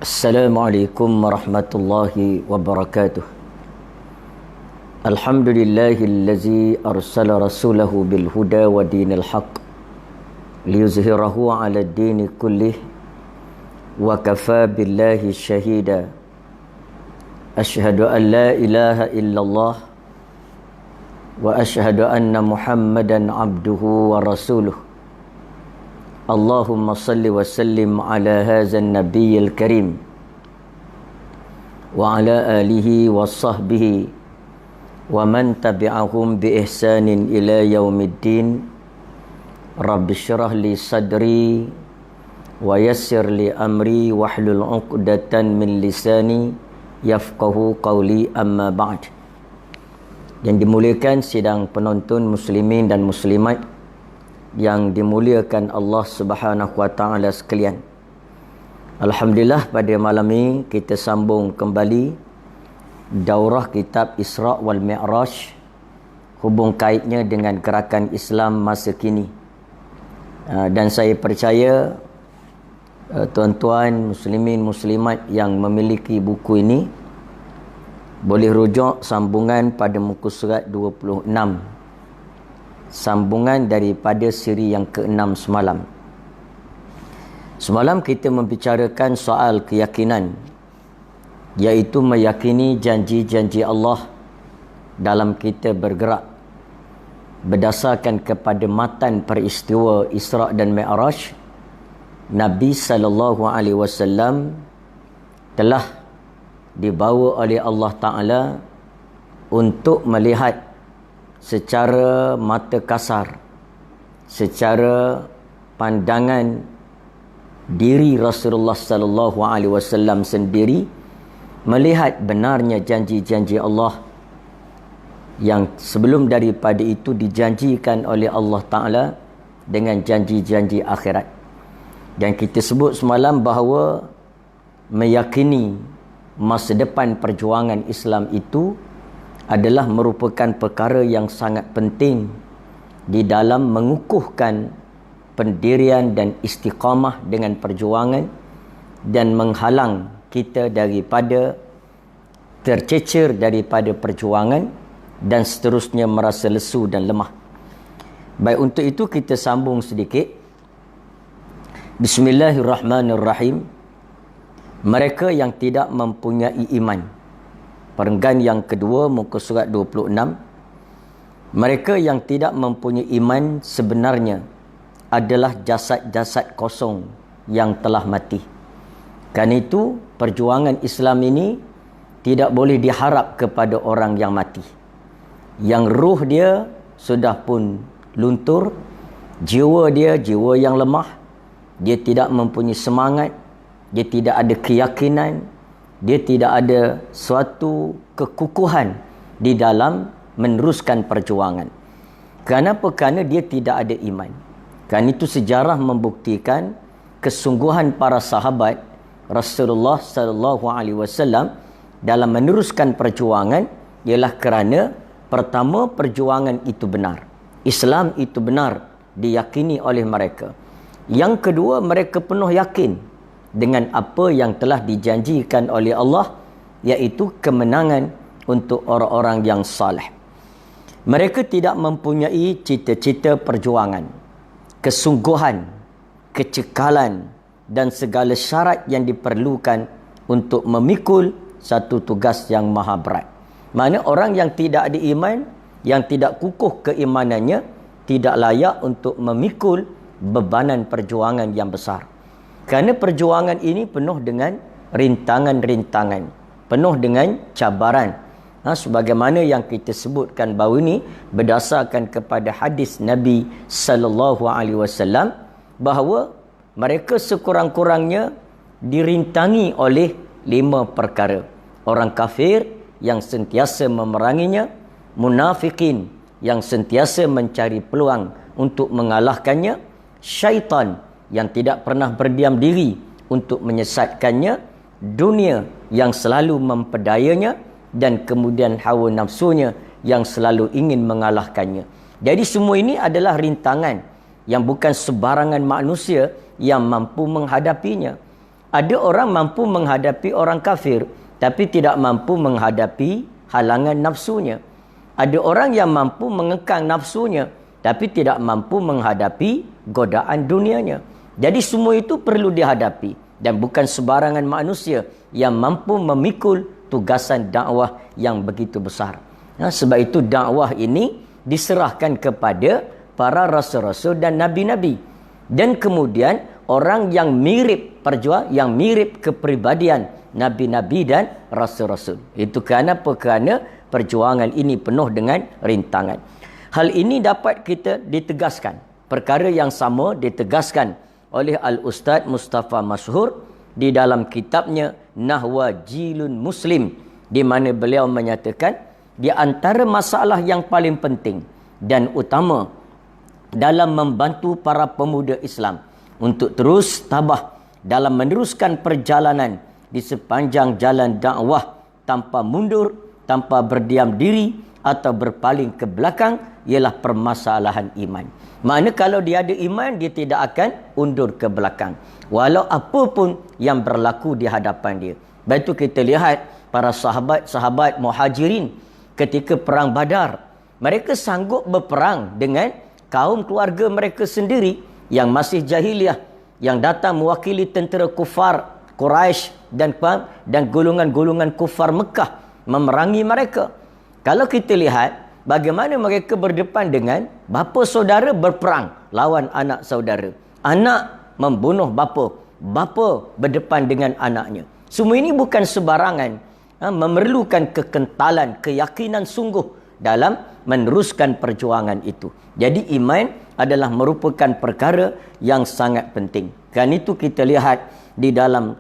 Assalamualaikum warahmatullahi wabarakatuh. Alhamdulillahillazi arsala rasulahu bil huda wa dinil haqq liyuzhirahu 'ala ad-dini kullih wa kafa billahi shahida. Asyhadu an la ilaha illallah wa asyhadu anna Muhammadan abduhu wa rasuluh. Allahumma salli wa sallim ala hazan nabiyyil karim wa ala alihi wa sahbihi wa man tabi'ahum bi ihsanin ila yaumiddin. Rabbi syrah li sadri wa yassir li amri wahlul 'uqdatan min lisani yafqahu qawli, amma ba'd. Yang dimuliakan sidang penonton muslimin dan muslimat yang dimuliakan Allah Subhanahu wa taala sekalian. Alhamdulillah, pada malam ini kita sambung kembali daurah kitab Isra' wal Mi'raj, hubung kaitnya dengan gerakan Islam masa kini. Dan saya percaya tuan-tuan muslimin muslimat yang memiliki buku ini boleh rujuk sambungan pada muka surat 26, sambungan daripada siri yang ke-6 semalam. Semalam kita membicarakan soal keyakinan, iaitu meyakini janji-janji Allah dalam kita bergerak berdasarkan kepada matan peristiwa Isra' dan Mi'raj. Nabi sallallahu alaihi wasallam telah dibawa oleh Allah Ta'ala untuk melihat secara mata kasar, secara pandangan diri Rasulullah sallallahu alaihi wasallam sendiri, melihat benarnya janji-janji Allah yang sebelum daripada itu dijanjikan oleh Allah Ta'ala dengan janji-janji akhirat. Dan kita sebut semalam bahawa meyakini masa depan perjuangan Islam itu adalah merupakan perkara yang sangat penting di dalam mengukuhkan pendirian dan istiqamah dengan perjuangan dan menghalang kita daripada tercecer daripada perjuangan dan seterusnya merasa lesu dan lemah. Baik, untuk itu kita sambung sedikit. Bismillahirrahmanirrahim. Mereka yang tidak mempunyai iman, perenggan yang kedua muka surat 26. Mereka yang tidak mempunyai iman sebenarnya adalah jasad-jasad kosong yang telah mati. Karena itu perjuangan Islam ini tidak boleh diharap kepada orang yang mati, yang ruh dia sudah pun luntur, jiwa dia jiwa yang lemah, dia tidak mempunyai semangat, dia tidak ada keyakinan, dia tidak ada suatu kekukuhan di dalam meneruskan perjuangan. Kenapa? Kerana dia tidak ada iman. Kerana itu sejarah membuktikan kesungguhan para sahabat Rasulullah sallallahu alaihi wasallam dalam meneruskan perjuangan ialah kerana pertama, perjuangan itu benar, Islam itu benar diyakini oleh mereka. Yang kedua, mereka penuh yakin dengan apa yang telah dijanjikan oleh Allah, iaitu kemenangan untuk orang-orang yang saleh. Mereka tidak mempunyai cita-cita perjuangan, kesungguhan, kecekalan dan segala syarat yang diperlukan untuk memikul satu tugas yang maha berat. Mana orang yang tidak ada iman, yang tidak kukuh keimanannya, tidak layak untuk memikul bebanan perjuangan yang besar. Kerana perjuangan ini penuh dengan rintangan-rintangan, penuh dengan cabaran. Sebagaimana yang kita sebutkan baru ini berdasarkan kepada hadis Nabi sallallahu alaihi wasallam bahawa mereka sekurang-kurangnya dirintangi oleh 5 perkara. Orang kafir yang sentiasa memeranginya, munafikin yang sentiasa mencari peluang untuk mengalahkannya, syaitan yang tidak pernah berdiam diri untuk menyesatkannya, dunia yang selalu memperdayanya, dan kemudian hawa nafsunya yang selalu ingin mengalahkannya. Jadi semua ini adalah rintangan yang bukan sebarangan manusia yang mampu menghadapinya. Ada orang mampu menghadapi orang kafir, tapi tidak mampu menghadapi halangan nafsunya. Ada orang yang mampu mengekang nafsunya, tapi tidak mampu menghadapi godaan dunianya. Jadi semua itu perlu dihadapi. Dan bukan sebarangan manusia yang mampu memikul tugasan dakwah yang begitu besar. Sebab itu dakwah ini diserahkan kepada para rasul-rasul dan nabi-nabi. Dan kemudian orang yang mirip yang mirip kepribadian nabi-nabi dan rasul-rasul. Itu kenapa? Kerana perjuangan ini penuh dengan rintangan. Hal ini dapat kita ditegaskan. Perkara yang sama ditegaskan oleh Al-Ustaz Mustafa Masyhur di dalam kitabnya Nahwajilun Muslim, di mana beliau menyatakan di antara masalah yang paling penting dan utama dalam membantu para pemuda Islam untuk terus tabah dalam meneruskan perjalanan di sepanjang jalan dakwah tanpa mundur, tanpa berdiam diri atau berpaling ke belakang, ialah permasalahan iman. Maknanya kalau dia ada iman, dia tidak akan undur ke belakang, walau apa pun yang berlaku di hadapan dia. Lepas itu kita lihat para sahabat-sahabat muhajirin ketika perang Badar, mereka sanggup berperang dengan kaum keluarga mereka sendiri yang masih jahiliah, yang datang mewakili tentera kufar Quraisy dan golongan-golongan kufar Mekah memerangi mereka. Kalau kita lihat bagaimana mereka berdepan dengan bapa saudara berperang lawan anak saudara, anak membunuh bapa, bapa berdepan dengan anaknya. Semua ini bukan sebarangan, memerlukan kekentalan, keyakinan sungguh dalam meneruskan perjuangan itu. Jadi iman adalah merupakan perkara yang sangat penting. Kan itu kita lihat di dalam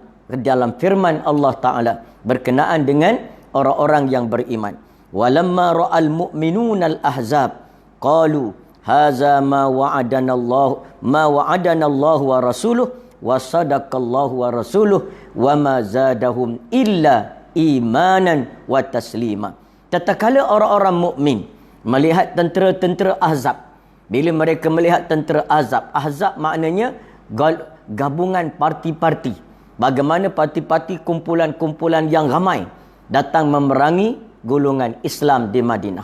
firman Allah Ta'ala berkenaan dengan orang-orang yang beriman. Walamma ra'al mu'minuna al-ahzab qalu haza ma wa'adana Allah wa rasuluh wa sadaqallahu wa rasuluh wa ma zadahum illa imanan wa taslima. Tatkala orang-orang mukmin melihat tentera-tentera Ahzab, bila mereka melihat tentera Ahzab maknanya gabungan parti-parti. Bagaimana parti-parti, kumpulan-kumpulan yang ramai datang memerangi golongan Islam di Madinah.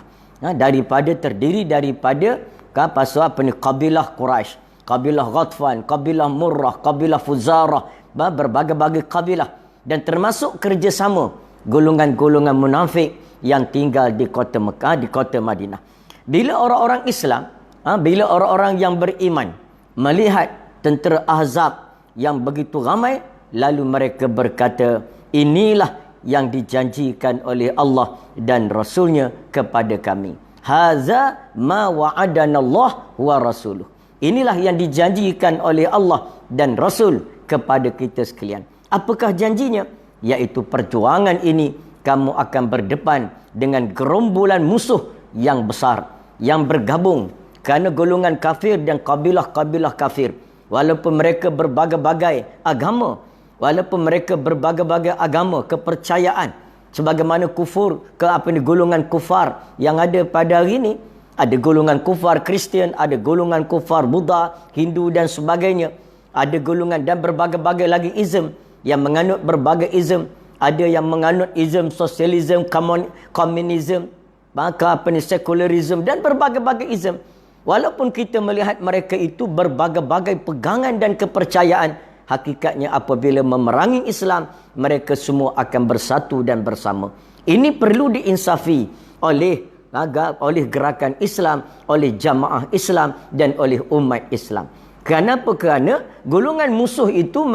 Terdiri daripada kabilah Quraisy, kabilah Ghatfan, kabilah Murrah, kabilah Fuzarah, berbagai-bagai kabilah, dan termasuk kerjasama golongan-golongan munafik yang tinggal di kota Mekah, di kota Madinah. Bila orang-orang Islam, bila orang-orang yang beriman melihat tentera Ahzab yang begitu ramai, lalu mereka berkata, inilah yang dijanjikan oleh Allah dan Rasulnya kepada kami. Haza ma wa'adana Allah wa rasuluh. Inilah yang dijanjikan oleh Allah dan Rasul kepada kita sekalian. Apakah janjinya? Yaitu perjuangan ini kamu akan berdepan dengan gerombolan musuh yang besar, yang bergabung kerana golongan kafir dan kabilah-kabilah kafir. Walaupun mereka berbagai-bagai agama, kepercayaan, sebagaimana golongan kufar yang ada pada hari ini. Ada golongan kufar Kristian, ada golongan kufar Buddha, Hindu dan sebagainya. Ada golongan dan berbagai-bagai lagi ism yang menganut berbagai ism. Ada yang menganut ism sosialism, komunism, sekularism dan berbagai-bagai ism. Walaupun kita melihat mereka itu berbagai-bagai pegangan dan kepercayaan, hakikatnya apabila memerangi Islam, mereka semua akan bersatu dan bersama. Ini perlu diinsafi oleh gerakan Islam, oleh jamaah Islam dan oleh umat Islam. Kenapa? Kerana golongan musuh itu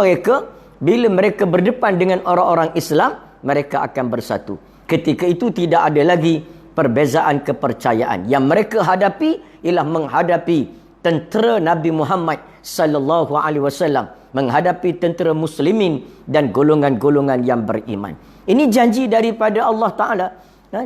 bila mereka berdepan dengan orang-orang Islam, mereka akan bersatu. Ketika itu tidak ada lagi perbezaan kepercayaan. Yang mereka hadapi ialah menghadapi tentera Nabi Muhammad sallallahu alaihi wasallam, menghadapi tentera muslimin dan golongan-golongan yang beriman. Ini janji daripada Allah Ta'ala.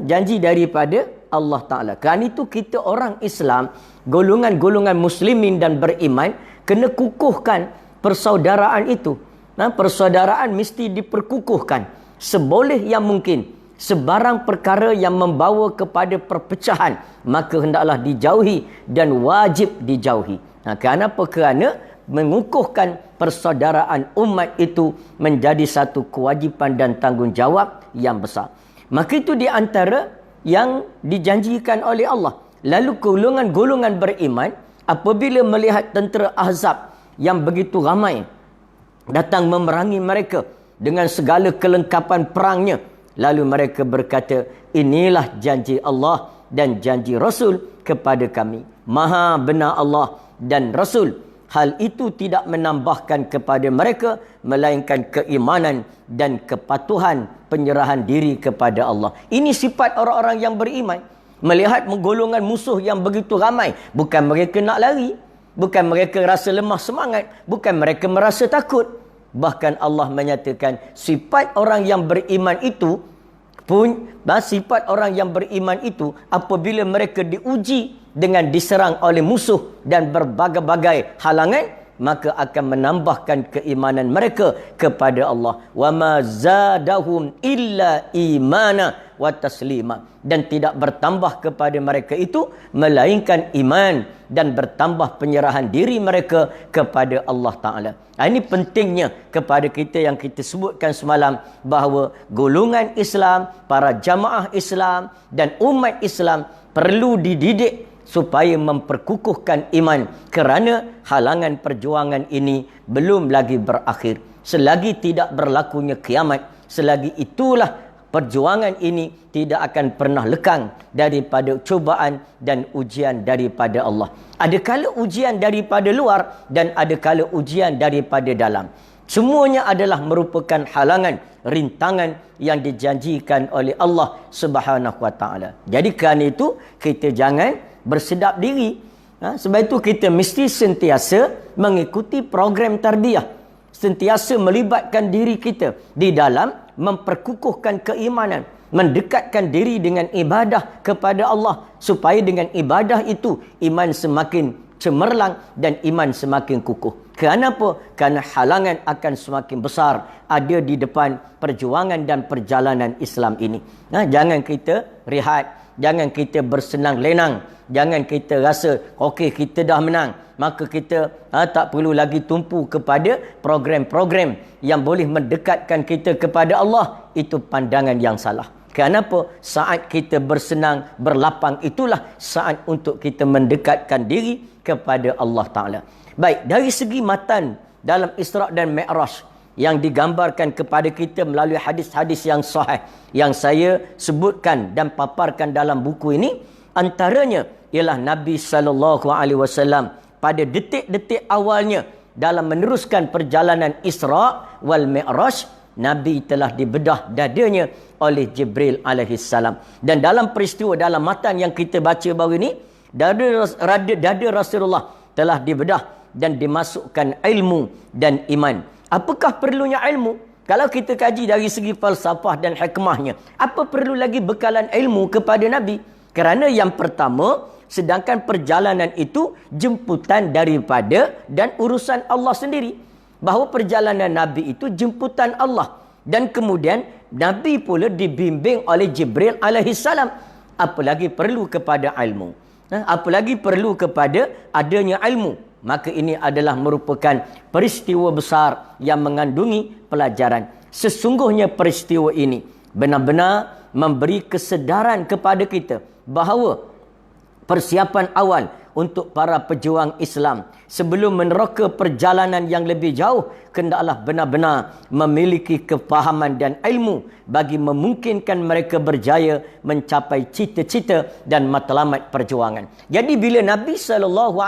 Janji daripada Allah Ta'ala. Kerana itu kita orang Islam, golongan-golongan muslimin dan beriman, kena kukuhkan persaudaraan itu. Persaudaraan mesti diperkukuhkan seboleh yang mungkin. Sebarang perkara yang membawa kepada perpecahan, maka hendaklah dijauhi dan wajib dijauhi. Kenapa? Kerana mengukuhkan persaudaraan umat itu menjadi satu kewajipan dan tanggungjawab yang besar. Maka itu di antara yang dijanjikan oleh Allah. Lalu golongan-golongan beriman apabila melihat tentera Ahzab yang begitu ramai datang memerangi mereka dengan segala kelengkapan perangnya, lalu mereka berkata, inilah janji Allah dan janji Rasul kepada kami. Maha benar Allah dan Rasul. Hal itu tidak menambahkan kepada mereka melainkan keimanan dan kepatuhan penyerahan diri kepada Allah. Ini sifat orang-orang yang beriman. Melihat golongan musuh yang begitu ramai, bukan mereka nak lari, bukan mereka rasa lemah semangat, bukan mereka merasa takut. Bahkan Allah menyatakan sifat orang yang beriman itu sifat orang yang beriman itu apabila mereka diuji dengan diserang oleh musuh dan berbagai-bagai halangan, maka akan menambahkan keimanan mereka kepada Allah. Wa ma zadahum illa imana wa taslima. Dan tidak bertambah kepada mereka itu melainkan iman dan bertambah penyerahan diri mereka kepada Allah Ta'ala. Ini pentingnya kepada kita yang kita sebutkan semalam, bahawa golongan Islam, para jamaah Islam dan umat Islam perlu dididik supaya memperkukuhkan iman, kerana halangan perjuangan ini belum lagi berakhir. Selagi tidak berlakunya kiamat, selagi itulah perjuangan ini tidak akan pernah lekang daripada cubaan dan ujian daripada Allah. Ada kala ujian daripada luar dan ada kala ujian daripada dalam. Semuanya adalah merupakan halangan, rintangan yang dijanjikan oleh Allah Subhanahu Wa Taala. Jadi kerana itu kita jangan bersedap diri. Sebab itu kita mesti sentiasa mengikuti program tarbiyah, sentiasa melibatkan diri kita di dalam memperkukuhkan keimanan, mendekatkan diri dengan ibadah kepada Allah, supaya dengan ibadah itu iman semakin cemerlang dan iman semakin kukuh. Kenapa? Kerana halangan akan semakin besar ada di depan perjuangan dan perjalanan Islam ini. Jangan kita rehat, jangan kita bersenang lenang, jangan kita rasa okey kita dah menang, maka kita tak perlu lagi tumpu kepada program-program yang boleh mendekatkan kita kepada Allah. Itu pandangan yang salah. Kenapa? Saat kita bersenang, berlapang, itulah saat untuk kita mendekatkan diri kepada Allah Ta'ala. Baik, dari segi matan dalam Isra' dan Mi'raj yang digambarkan kepada kita melalui hadis-hadis yang sahih yang saya sebutkan dan paparkan dalam buku ini, antaranya ialah Nabi SAW pada detik-detik awalnya dalam meneruskan perjalanan Isra' wal Mi'raj, Nabi telah dibedah dadanya oleh Jibril alaihissalam. Dan dalam peristiwa dalam matan yang kita baca baru ini, dada Rasulullah telah dibedah dan dimasukkan ilmu dan iman. Apakah perlunya ilmu? Kalau kita kaji dari segi falsafah dan hikmahnya, apa perlu lagi bekalan ilmu kepada Nabi? Kerana yang pertama, sedangkan perjalanan itu jemputan daripada dan urusan Allah sendiri. Bahawa perjalanan Nabi itu jemputan Allah. Dan kemudian Nabi pula dibimbing oleh Jibril alaihissalam. Apalagi perlu kepada ilmu. Apalagi perlu kepada adanya ilmu. Maka ini adalah merupakan peristiwa besar yang mengandungi pelajaran. Sesungguhnya peristiwa ini benar-benar memberi kesedaran kepada kita bahawa persiapan awal untuk para pejuang Islam sebelum meneroka perjalanan yang lebih jauh, hendaklah benar-benar memiliki kefahaman dan ilmu bagi memungkinkan mereka berjaya mencapai cita-cita dan matlamat perjuangan. Jadi bila Nabi SAW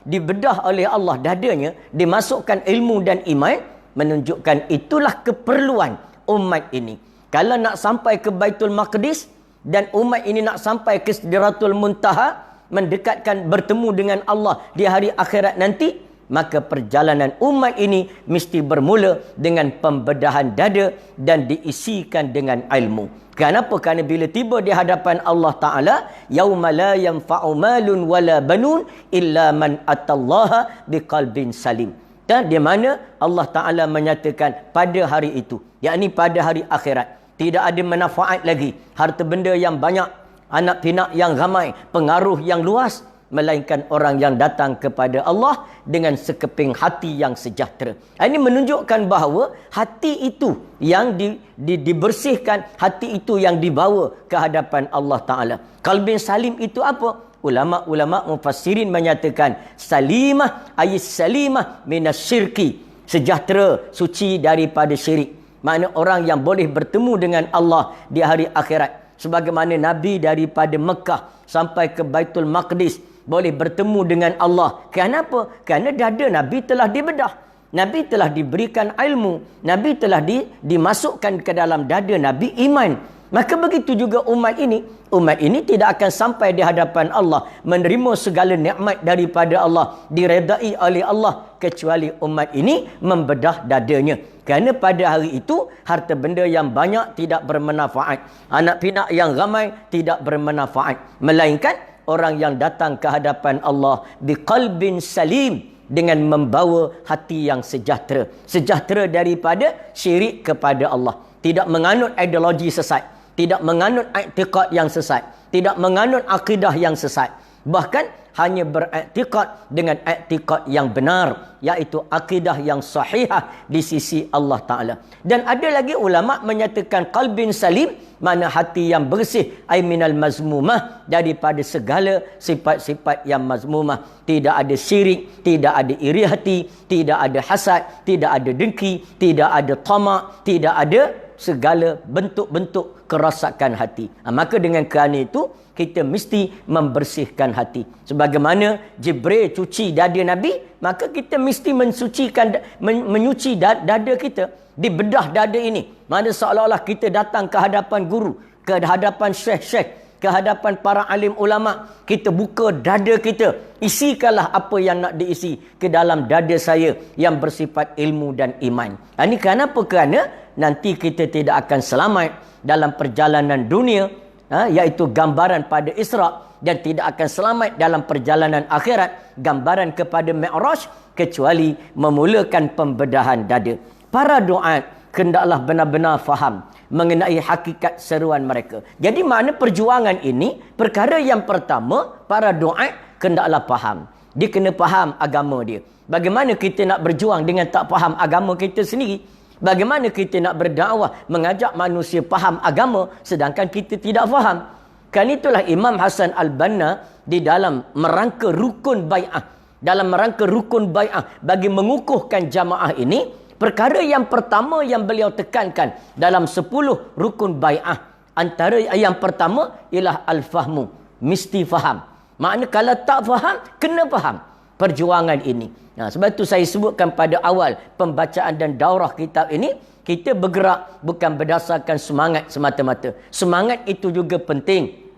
dibedah oleh Allah dadanya, dimasukkan ilmu dan iman, menunjukkan itulah keperluan umat ini. Kalau nak sampai ke Baitul Maqdis dan umat ini nak sampai ke Sidratul Muntaha, mendekatkan bertemu dengan Allah di hari akhirat nanti, maka perjalanan umat ini mesti bermula dengan pembedahan dada dan diisikan dengan ilmu. Kenapa? Kerana bila tiba di hadapan Allah Ta'ala, yauma la yanfa'u malun wala banun illa man atallaha biqalbin salim. Dan di mana Allah Ta'ala menyatakan pada hari itu, yakni pada hari akhirat, tidak ada manfaat lagi harta benda yang banyak, anak pinak yang ramai, pengaruh yang luas, melainkan orang yang datang kepada Allah dengan sekeping hati yang sejahtera. Ini menunjukkan bahawa hati itu yang dibersihkan, hati itu yang dibawa ke hadapan Allah Ta'ala. Qalbin salim itu apa? Ulama-ulama mufassirin menyatakan salimah ayat salimah minasyirki, sejahtera, suci daripada syirik. Makna orang yang boleh bertemu dengan Allah di hari akhirat. Sebagaimana Nabi daripada Mekah sampai ke Baitul Maqdis boleh bertemu dengan Allah. Kenapa? Kerana dada Nabi telah dibedah. Nabi telah diberikan ilmu. Nabi telah dimasukkan ke dalam dada Nabi iman. Maka begitu juga umat ini. Umat ini tidak akan sampai di hadapan Allah menerima segala nikmat daripada Allah, diredai oleh Allah, kecuali umat ini membedah dadanya. Kerana pada hari itu harta benda yang banyak tidak bermanfaat, anak pinak yang ramai tidak bermanfaat, melainkan orang yang datang ke hadapan Allah biqalbin salim, dengan membawa hati yang sejahtera. Sejahtera daripada syirik kepada Allah. Tidak menganut ideologi sesat. Tidak menganut i'tiqad yang sesat. Tidak menganut akidah yang sesat. Bahkan hanya beriktikad dengan i'tiqad yang benar, iaitu akidah yang sahihah di sisi Allah Ta'ala. Dan ada lagi ulama menyatakan qalbin salim, mana hati yang bersih, ay minal mazmumah, daripada segala sifat-sifat yang mazmumah. Tidak ada syirik, tidak ada iri hati, tidak ada hasad, tidak ada dengki, tidak ada tamak, tidak ada segala bentuk-bentuk kerosakan hati. Maka dengan kerana itu kita mesti membersihkan hati. Sebagaimana Jibril cuci dada Nabi, maka kita mesti mensucikan, menyuci dada kita. Dibedah dada ini. Mana seolah-olah kita datang ke hadapan guru, ke hadapan syekh-syekh, ke hadapan para alim ulama. Kita buka dada kita. Isikanlah apa yang nak diisi ke dalam dada saya yang bersifat ilmu dan iman. Ini kenapa? Kerana nanti kita tidak akan selamat dalam perjalanan dunia, iaitu gambaran pada Isra', dan tidak akan selamat dalam perjalanan akhirat, gambaran kepada Mi'raj, kecuali memulakan pembedahan dada. Para duat hendaklah benar-benar faham mengenai hakikat seruan mereka. Jadi makna perjuangan ini, perkara yang pertama, para duat hendaklah faham. Dia kena faham agama dia. Bagaimana kita nak berjuang dengan tak faham agama kita sendiri? Bagaimana kita nak berdakwah, mengajak manusia faham agama sedangkan kita tidak faham? Kan itulah Imam Hasan Al-Banna di dalam merangka rukun bai'ah, dalam merangka rukun bai'ah bagi mengukuhkan jamaah ini, perkara yang pertama yang beliau tekankan dalam 10 rukun bai'ah, antara yang pertama ialah al-fahmu, mesti faham. Makna kalau tak faham, kena faham perjuangan ini. Sebab itu saya sebutkan pada awal pembacaan dan daurah kitab ini, kita bergerak bukan berdasarkan semangat semata-mata. Semangat itu juga penting.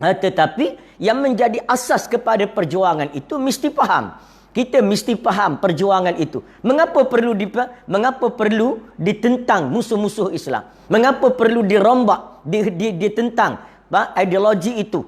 Tetapi yang menjadi asas kepada perjuangan itu mesti faham. Kita mesti faham perjuangan itu. Mengapa perlu ditentang musuh-musuh Islam? Mengapa perlu dirombak, ditentang ideologi itu,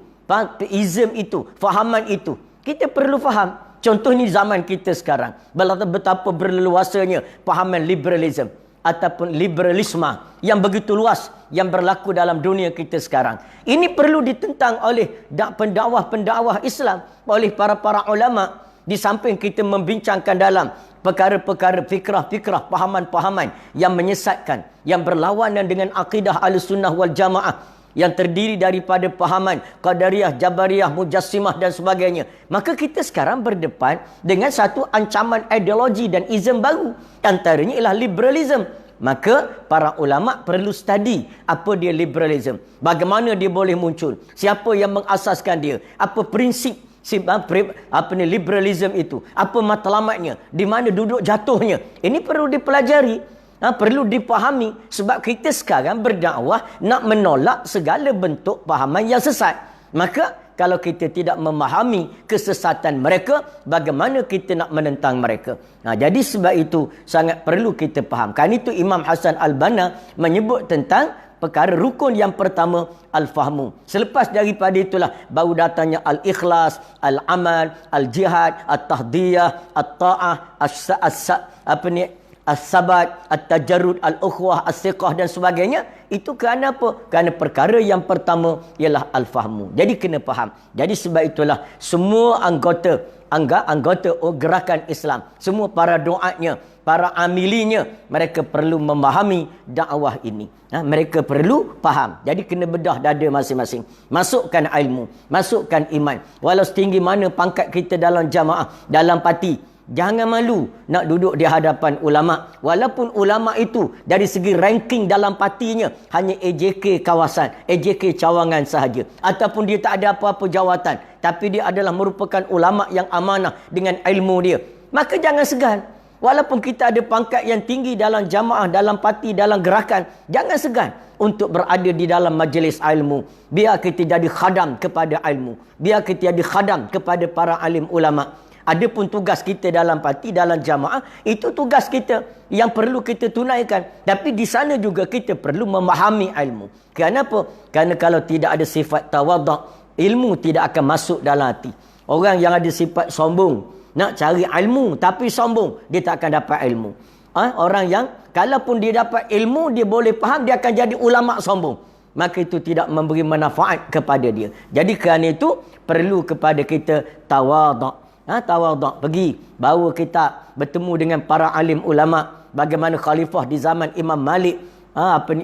ism itu, fahaman itu? Kita perlu faham. Contoh ni zaman kita sekarang. Betapa berleluasanya fahaman liberalism ataupun liberalisme yang begitu luas yang berlaku dalam dunia kita sekarang. Ini perlu ditentang oleh pendakwah-pendakwah Islam, oleh para ulama. Di samping kita membincangkan dalam perkara-perkara fikrah-fikrah, pahaman-pahaman yang menyesatkan, yang berlawanan dengan akidah Ahlussunnah wal Jamaah, yang terdiri daripada pahaman Qadariyah, Jabariyah, Mujassimah dan sebagainya. Maka kita sekarang berdepan dengan satu ancaman ideologi dan ism baru. Antaranya ialah liberalism. Maka para ulama perlu study apa dia liberalism. Bagaimana dia boleh muncul? Siapa yang mengasaskan dia? Apa prinsip liberalism itu? Apa matlamatnya? Di mana duduk jatuhnya? Ini perlu dipelajari. Perlu dipahami, sebab kita sekarang berdakwah nak menolak segala bentuk pahaman yang sesat. Maka kalau kita tidak memahami kesesatan mereka, bagaimana kita nak menentang mereka? Jadi sebab itu sangat perlu kita faham. Kan itu Imam Hasan Al-Banna menyebut tentang perkara rukun yang pertama, al-fahmu. Selepas daripada itulah baru datangnya al-ikhlas, al-amal, al-jihad, at-tahdiyah, at-ta'ah, as-sabat, at-tajarrud, al-ukhwah, as-siqah dan sebagainya. Itu kerana apa? Kerana perkara yang pertama ialah al-fahmu. Jadi kena faham. Jadi sebab itulah semua anggota gerakan Islam, semua para doanya, para amilinya, mereka perlu memahami dakwah ini. Mereka perlu faham. Jadi kena bedah dada masing-masing. Masukkan ilmu, masukkan iman. Walau setinggi mana pangkat kita dalam jamaah, dalam parti, jangan malu nak duduk di hadapan ulama. Walaupun ulama itu dari segi ranking dalam partinya hanya AJK kawasan, AJK cawangan sahaja, ataupun dia tak ada apa-apa jawatan, tapi dia adalah merupakan ulama yang amanah dengan ilmu dia, maka jangan segan. Walaupun kita ada pangkat yang tinggi dalam jamaah, dalam parti, dalam gerakan, jangan segan untuk berada di dalam majlis ilmu. Biar kita jadi khadam kepada ilmu, biar kita jadi khadam kepada para alim ulama. Adapun tugas kita dalam parti, dalam jamaah, itu tugas kita yang perlu kita tunaikan. Tapi di sana juga kita perlu memahami ilmu. Kenapa? Kerana kalau tidak ada sifat tawaduk, ilmu tidak akan masuk dalam hati. Orang yang ada sifat sombong, nak cari ilmu tapi sombong, dia tak akan dapat ilmu. Orang yang kalaupun dia dapat ilmu, dia boleh faham, dia akan jadi ulama sombong, maka itu tidak memberi manfaat kepada dia. Jadi kerana itu perlu kepada kita tawaduk. Tawaduk, pergi bawa kita bertemu dengan para alim ulama. Bagaimana khalifah di zaman Imam Malik,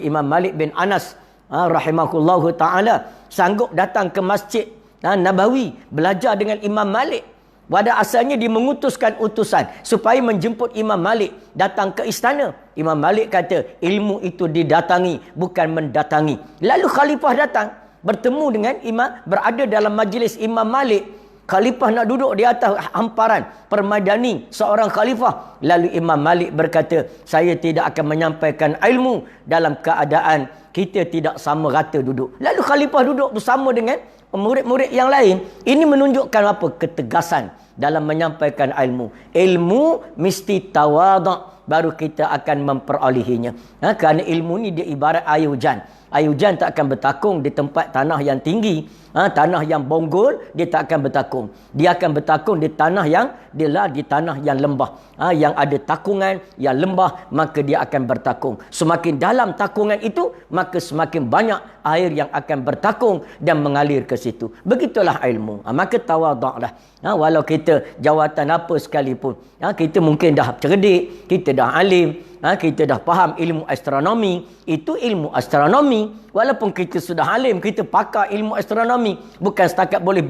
Imam Malik bin Anas rahimahullahu ta'ala sanggup datang ke Masjid Nabawi belajar dengan Imam Malik. Pada asalnya dia mengutuskan utusan supaya menjemput Imam Malik datang ke istana. Imam Malik kata ilmu itu didatangi, bukan mendatangi. Lalu khalifah datang bertemu dengan imam, berada dalam majlis Imam Malik. Khalifah nak duduk di atas hamparan permadani seorang khalifah. Lalu Imam Malik berkata, saya tidak akan menyampaikan ilmu dalam keadaan kita tidak sama rata duduk. Lalu khalifah duduk bersama dengan murid-murid yang lain. Ini menunjukkan apa? Ketegasan dalam menyampaikan ilmu. Ilmu mesti tawaduk, baru kita akan memperolehinya. Kerana ilmu ni dia ibarat air hujan. Air hujan tak akan bertakung di tempat tanah yang tinggi. Tanah yang bonggol, dia tak akan bertakung. Dia akan bertakung di tanah yang di tanah yang lembah. Yang ada takungan, yang lembah, maka dia akan bertakung. Semakin dalam takungan itu, maka semakin banyak air yang akan bertakung dan mengalir ke situ. Begitulah ilmu. Maka tawaduklah. Walau kita jawatan apa sekalipun, kita mungkin dah cerdik, kita dah alim, kita dah faham ilmu astronomi. Itu ilmu astronomi. Walaupun kita sudah alim, kita pakar ilmu astronomi, bukan setakat boleh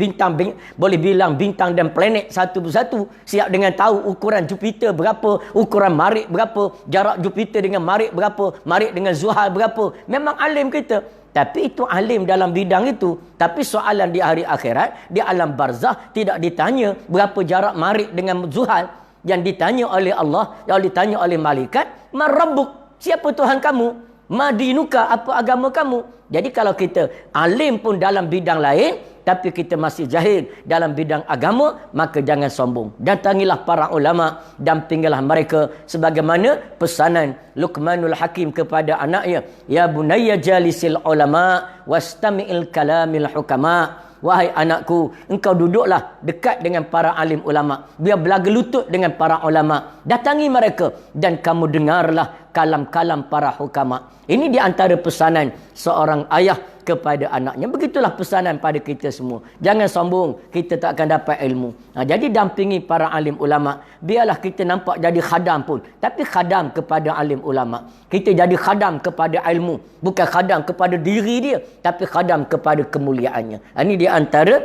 bilang bintang dan planet satu persatu, siap dengan tahu ukuran Jupiter berapa, ukuran Marikh berapa, jarak Jupiter dengan Marikh berapa, Marikh dengan Zuhal berapa. Memang alim kita. Tapi itu alim dalam bidang itu. Tapi soalan di hari akhirat, di alam barzah, tidak ditanya berapa jarak Marikh dengan Zuhal. Yang ditanya oleh Allah, yang ditanya oleh malaikat, man rabbuk, siapa Tuhan kamu? Madinuka, apa agama kamu? Jadi kalau kita alim pun dalam bidang lain, tapi kita masih jahil dalam bidang agama, maka jangan sombong. Datangilah para ulama, dampingilah mereka. Sebagaimana pesanan Luqmanul Hakim kepada anaknya, ya bunayya jalisil ulama wastami'il kalamil hukama. Wahai anakku, engkau duduklah dekat dengan para alim ulama. Biar belaga lutut dengan para ulama. Datangi mereka dan kamu dengarlah kalam-kalam para hukama. Ini di antara pesanan seorang ayah kepada anaknya. Begitulah pesanan pada kita semua. Jangan sombong, kita tak akan dapat ilmu. Jadi dampingi para alim ulama. Biarlah kita nampak jadi khadam pun, tapi khadam kepada alim ulama. Kita jadi khadam kepada ilmu, bukan khadam kepada diri dia, tapi khadam kepada kemuliaannya. Ini di antara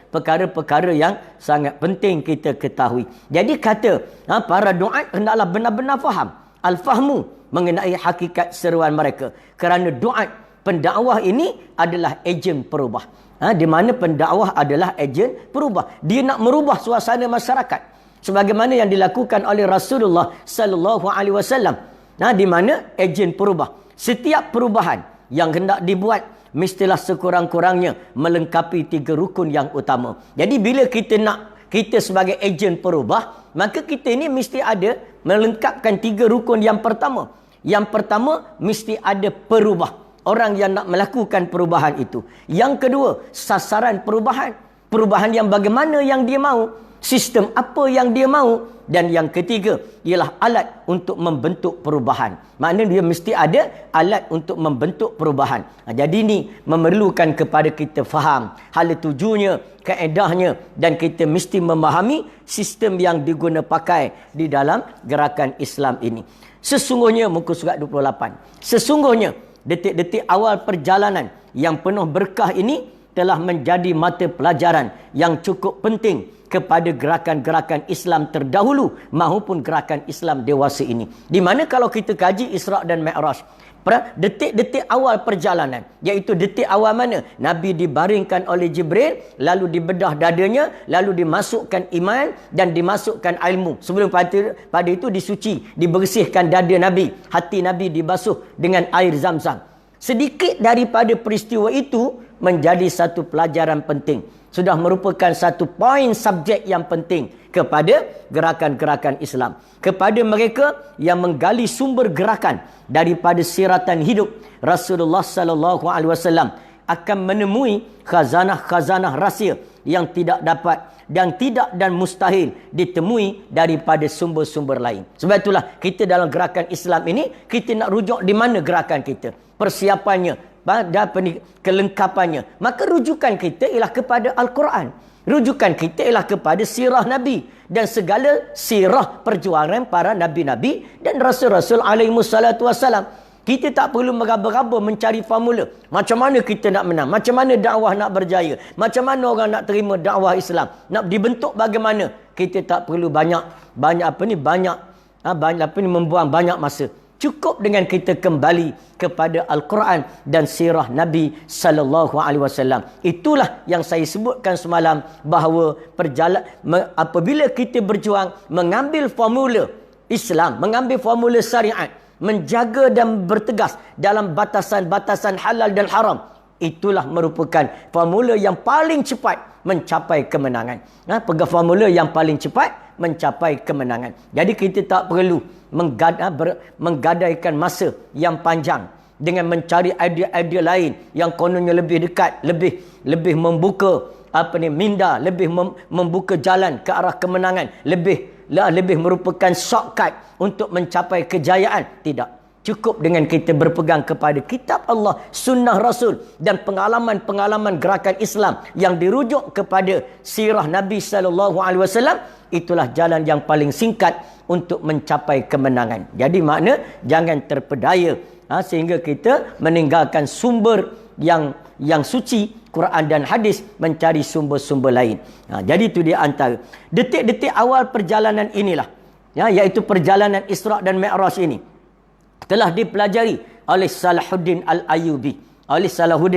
perkara-perkara yang sangat penting kita ketahui. Jadi kata para duat hendaklah benar-benar faham al-fahmu mengenai hakikat seruan mereka. Kerana duat, pendakwah ini adalah ejen perubah. Di mana pendakwah adalah ejen perubah. Dia nak merubah suasana masyarakat. Sebagaimana yang dilakukan oleh Rasulullah sallallahu alaihi wasallam. Di mana ejen perubah. Setiap perubahan yang hendak dibuat mestilah sekurang-kurangnya melengkapi 3 rukun yang utama. Jadi bila kita sebagai ejen perubah, maka kita ini mesti ada melengkapkan 3 rukun yang pertama. Yang pertama, mesti ada perubah. Orang yang nak melakukan perubahan itu. Yang kedua, sasaran perubahan. Perubahan yang bagaimana yang dia mahu. sistem apa yang dia mahu. Dan yang ketiga ialah alat untuk membentuk perubahan. Maknanya dia mesti ada alat untuk membentuk perubahan. Jadi ini memerlukan kepada kita faham hal tujuannya, kaedahnya, dan kita mesti memahami sistem yang diguna pakai di dalam gerakan Islam ini. Sesungguhnya, muka surat 28. Sesungguhnya detik-detik awal perjalanan yang penuh berkah ini telah menjadi mata pelajaran yang cukup penting kepada gerakan-gerakan Islam terdahulu maupun gerakan Islam dewasa ini. Di mana kalau kita kaji Isra' dan Mi'raj, detik-detik awal perjalanan, iaitu detik awal mana Nabi dibaringkan oleh Jibril, lalu dibedah dadanya, lalu dimasukkan iman dan dimasukkan ilmu. Sebelum pada itu disuci, dibersihkan dada Nabi, hati Nabi dibasuh dengan air Zam-Zam. Sedikit daripada peristiwa itu menjadi satu pelajaran penting. Sudah merupakan satu poin subjek yang penting kepada gerakan-gerakan Islam. Kepada mereka yang menggali sumber gerakan daripada siratan hidup Rasulullah sallallahu alaihi wasallam akan menemui khazanah-khazanah rahsia yang tidak dapat dan mustahil ditemui daripada sumber-sumber lain. Sebab itulah kita dalam gerakan Islam ini, kita nak rujuk di mana gerakan kita, persiapannya, kelengkapannya. Maka rujukan kita ialah kepada Al-Quran. Rujukan kita ialah kepada sirah Nabi dan segala sirah perjuangan para Nabi-Nabi dan Rasul-Rasul alaihissalatu wassalam. Kita tak perlu meraba-raba mencari formula. Macam mana kita nak menang? Macam mana dakwah nak berjaya? Macam mana orang nak terima dakwah Islam? Nak dibentuk bagaimana? Kita tak perlu membuang banyak masa. Cukup dengan kita kembali kepada Al-Quran dan sirah Nabi sallallahu alaihi wasallam. Itulah yang saya sebutkan semalam, bahawa apabila kita berjuang mengambil formula Islam, mengambil formula syariat, menjaga dan bertegas dalam batasan-batasan halal dan haram, itulah merupakan formula yang paling cepat mencapai kemenangan. Pegang formula yang paling cepat mencapai kemenangan. Jadi kita tak perlu menggadaikan masa yang panjang dengan mencari idea-idea lain yang kononnya lebih dekat, lebih membuka minda, lebih membuka jalan ke arah kemenangan, lebih merupakan shortcut untuk mencapai kejayaan. Tidak. Cukup dengan kita berpegang kepada kitab Allah, sunnah Rasul dan pengalaman-pengalaman gerakan Islam yang dirujuk kepada sirah Nabi SAW. Itulah jalan yang paling singkat untuk mencapai kemenangan. Jadi makna jangan terpedaya sehingga kita meninggalkan sumber yang suci, Quran dan hadis, mencari sumber-sumber lain. Jadi itu dia antara detik-detik awal perjalanan inilah, iaitu perjalanan Isra' dan Mi'raj ini telah dipelajari oleh Salahuddin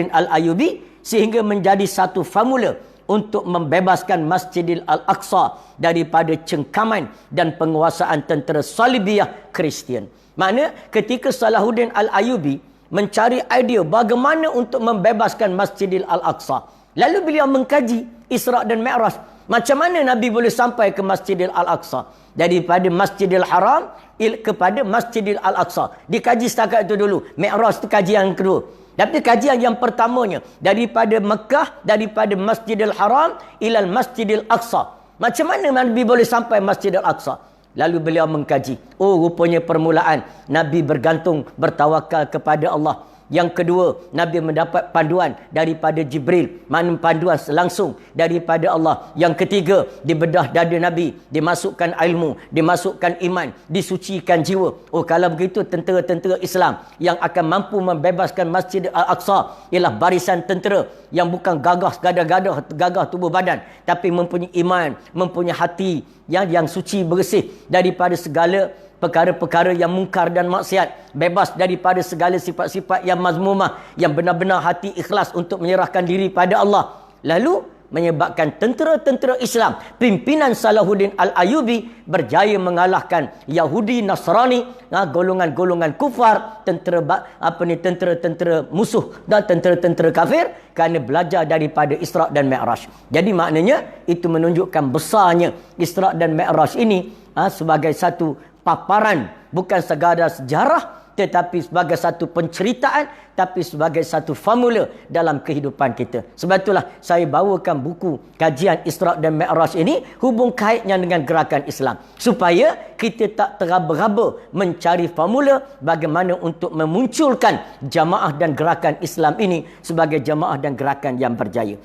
Al-Ayyubi sehingga menjadi satu formula untuk membebaskan Masjidil Al-Aqsa daripada cengkaman dan penguasaan tentera Salibiyah Kristian. Makna ketika Salahuddin Al-Ayyubi mencari idea bagaimana untuk membebaskan Masjidil Al-Aqsa, lalu beliau mengkaji Isra' dan Mi'raj. Macam mana Nabi boleh sampai ke Masjidil Al-Aqsa? Daripada Masjidil Haram kepada Masjidil Al-Aqsa. Dikaji setakat itu dulu. Mi'raj itu kajian yang kedua. Tapi kajian yang pertamanya, daripada Mekah, daripada Masjidil Haram ilal Masjidil Aqsa. Macam mana Nabi boleh sampai Masjidil Aqsa? Lalu beliau mengkaji. Rupanya permulaan Nabi bergantung, bertawakal kepada Allah. Yang kedua, Nabi mendapat panduan daripada Jibril, makna panduan langsung daripada Allah. Yang ketiga, dibedah dada Nabi, dimasukkan ilmu, dimasukkan iman, disucikan jiwa. Kalau begitu, tentera-tentera Islam yang akan mampu membebaskan Masjid Al-Aqsa ialah barisan tentera yang bukan gagah tubuh badan, tapi mempunyai iman, mempunyai hati yang suci, bersih daripada segala perkara-perkara yang mungkar dan maksiat, bebas daripada segala sifat-sifat yang mazmumah, yang benar-benar hati ikhlas untuk menyerahkan diri pada Allah. Lalu menyebabkan tentera-tentera Islam pimpinan Salahuddin Al-Ayyubi berjaya mengalahkan Yahudi, Nasrani, golongan-golongan kufar, tentera-tentera musuh dan tentera-tentera kafir, kerana belajar daripada Isra' dan Mi'raj. Jadi maknanya itu menunjukkan besarnya Isra' dan Mi'raj ini sebagai satu paparan, bukan sekadar sejarah, tetapi sebagai satu penceritaan, tapi sebagai satu formula dalam kehidupan kita. Sebab itulah saya bawakan buku kajian Isra' dan Mi'raj ini, hubung kaitnya dengan gerakan Islam, supaya kita tak teraba-raba mencari formula bagaimana untuk memunculkan jamaah dan gerakan Islam ini sebagai jamaah dan gerakan yang berjaya.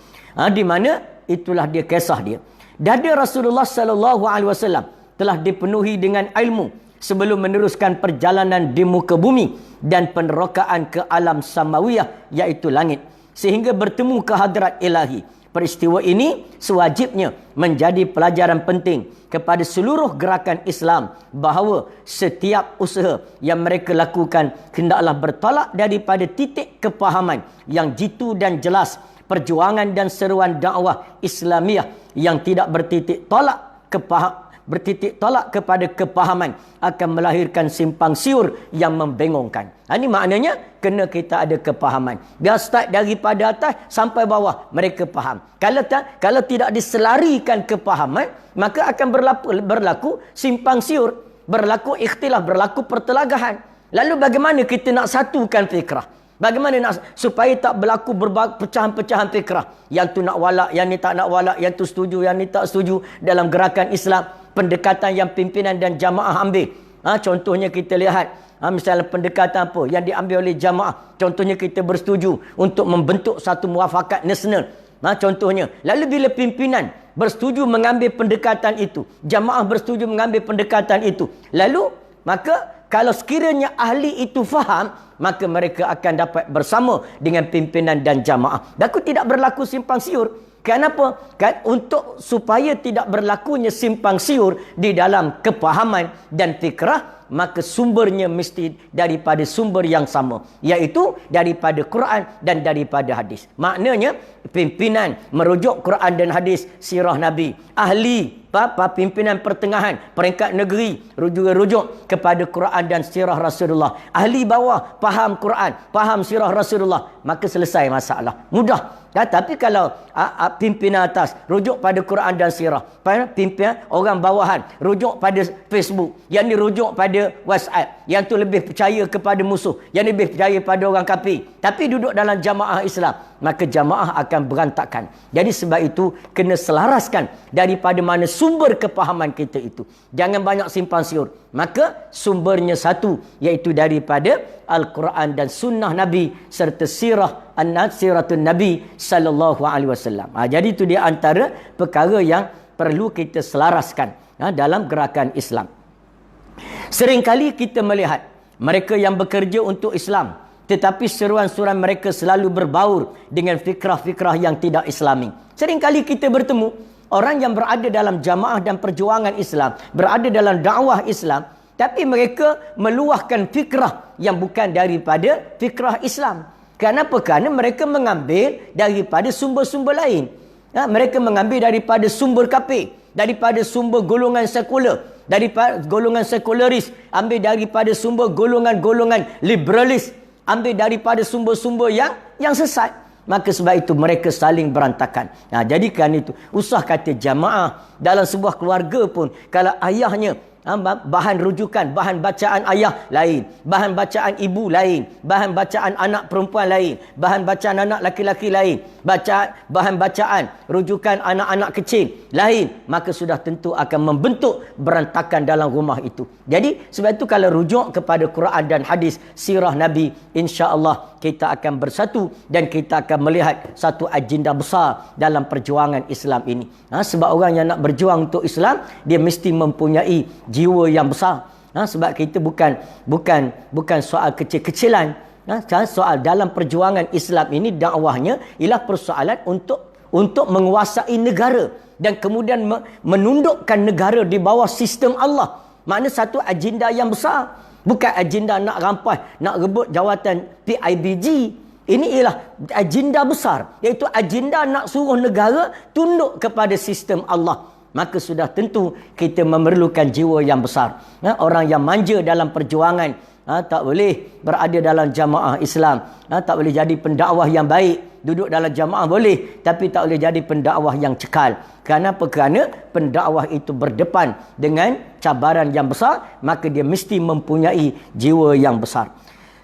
Di mana itulah dia kisah dia. Dada Rasulullah sallallahu alaihi wasallam telah dipenuhi dengan ilmu sebelum meneruskan perjalanan di muka bumi dan penerokaan ke alam samawiyah, iaitu langit, sehingga bertemu ke hadrat ilahi. Peristiwa ini sewajibnya menjadi pelajaran penting kepada seluruh gerakan Islam, bahawa setiap usaha yang mereka lakukan hendaklah bertolak daripada titik kepahaman yang jitu dan jelas. Perjuangan dan seruan dakwah Islamiah yang tidak bertitik tolak kepada kepahaman akan melahirkan simpang siur yang membengongkan. Ini maknanya kena kita ada kepahaman. Biar start daripada atas sampai bawah mereka faham. Kalau tidak diselarikan kepahaman, maka akan berlaku simpang siur, berlaku ikhtilaf, berlaku pertelagahan. Lalu bagaimana kita nak satukan fikrah? Bagaimana nak supaya tak berlaku pecahan-pecahan fikrah? Yang tu nak walak, yang ni tak nak walak, yang tu setuju, yang ni tak setuju dalam gerakan Islam. Pendekatan yang pimpinan dan jamaah ambil. Contohnya kita lihat, misalnya pendekatan apa yang diambil oleh jamaah. Contohnya kita bersetuju untuk membentuk satu muafakat nasional. Contohnya. Lalu bila pimpinan bersetuju mengambil pendekatan itu, jamaah bersetuju mengambil pendekatan itu, lalu maka kalau sekiranya ahli itu faham, maka mereka akan dapat bersama dengan pimpinan dan jamaah. Dan tidak berlaku simpang siur. Kenapa? Untuk supaya tidak berlakunya simpang siur di dalam kepahaman dan fikrah, maka sumbernya mesti daripada sumber yang sama, iaitu daripada Quran dan daripada hadis. Maknanya pimpinan merujuk Quran dan hadis, sirah Nabi. Ahli pimpinan pertengahan, peringkat negeri, rujuk kepada Quran dan sirah Rasulullah. Ahli bawah faham Quran, faham sirah Rasulullah, maka selesai masalah. Mudah. Tapi kalau pimpinan atas rujuk pada Quran dan sirah, pimpinan orang bawahan rujuk pada Facebook, yang ni rujuk pada WhatsApp, yang tu lebih percaya kepada musuh, yang lebih percaya pada orang kafir, tapi duduk dalam jamaah Islam, maka jamaah akan berantakan. Jadi sebab itu kena selaraskan daripada mana sumber kepahaman kita itu. Jangan banyak simpang siur. Maka sumbernya satu, iaitu daripada Al-Quran dan sunnah Nabi serta siratun Nabi sallallahu alaihi wasallam. Jadi itu dia antara perkara yang perlu kita selaraskan dalam gerakan Islam. Seringkali kita melihat mereka yang bekerja untuk Islam, tetapi seruan-seruan mereka selalu berbaur dengan fikrah-fikrah yang tidak Islami. Seringkali kita bertemu orang yang berada dalam jamaah dan perjuangan Islam, berada dalam dakwah Islam, tapi mereka meluahkan fikrah yang bukan daripada fikrah Islam. Kenapa? Kerana mereka mengambil daripada sumber-sumber lain. Mereka mengambil daripada sumber kafir, daripada sumber golongan sekular, daripada golongan sekularis, ambil daripada sumber golongan-golongan liberalis, ambil daripada sumber-sumber yang sesat. Maka sebab itu mereka saling berantakan. Jadikan itu, usah kata jamaah dalam sebuah keluarga pun, kalau ayahnya bahan rujukan, bahan bacaan ayah lain, bahan bacaan ibu lain, bahan bacaan anak perempuan lain, bahan bacaan anak laki-laki lain, bahan bacaan rujukan anak-anak kecil lain, maka sudah tentu akan membentuk berantakan dalam rumah itu. Jadi sebab itu kalau rujuk kepada Quran dan hadis sirah Nabi, insya-Allah kita akan bersatu dan kita akan melihat satu agenda besar dalam perjuangan Islam ini. Sebab orang yang nak berjuang untuk Islam, dia mesti mempunyai jiwa yang besar. Sebab kita bukan soal kecil-kecilan. Soal dalam perjuangan Islam ini, dakwahnya ialah persoalan untuk menguasai negara dan kemudian menundukkan negara di bawah sistem Allah. Makna satu agenda yang besar. Bukan agenda nak rampas, nak rebut jawatan PIBG. Ini ialah agenda besar, iaitu agenda nak suruh negara tunduk kepada sistem Allah. Maka sudah tentu kita memerlukan jiwa yang besar. Orang yang manja dalam perjuangan tak boleh berada dalam jamaah Islam, tak boleh jadi pendakwah yang baik. Duduk dalam jamaah boleh, tapi tak boleh jadi pendakwah yang cekal. Kenapa? Kerana pendakwah itu berdepan dengan cabaran yang besar, maka dia mesti mempunyai jiwa yang besar.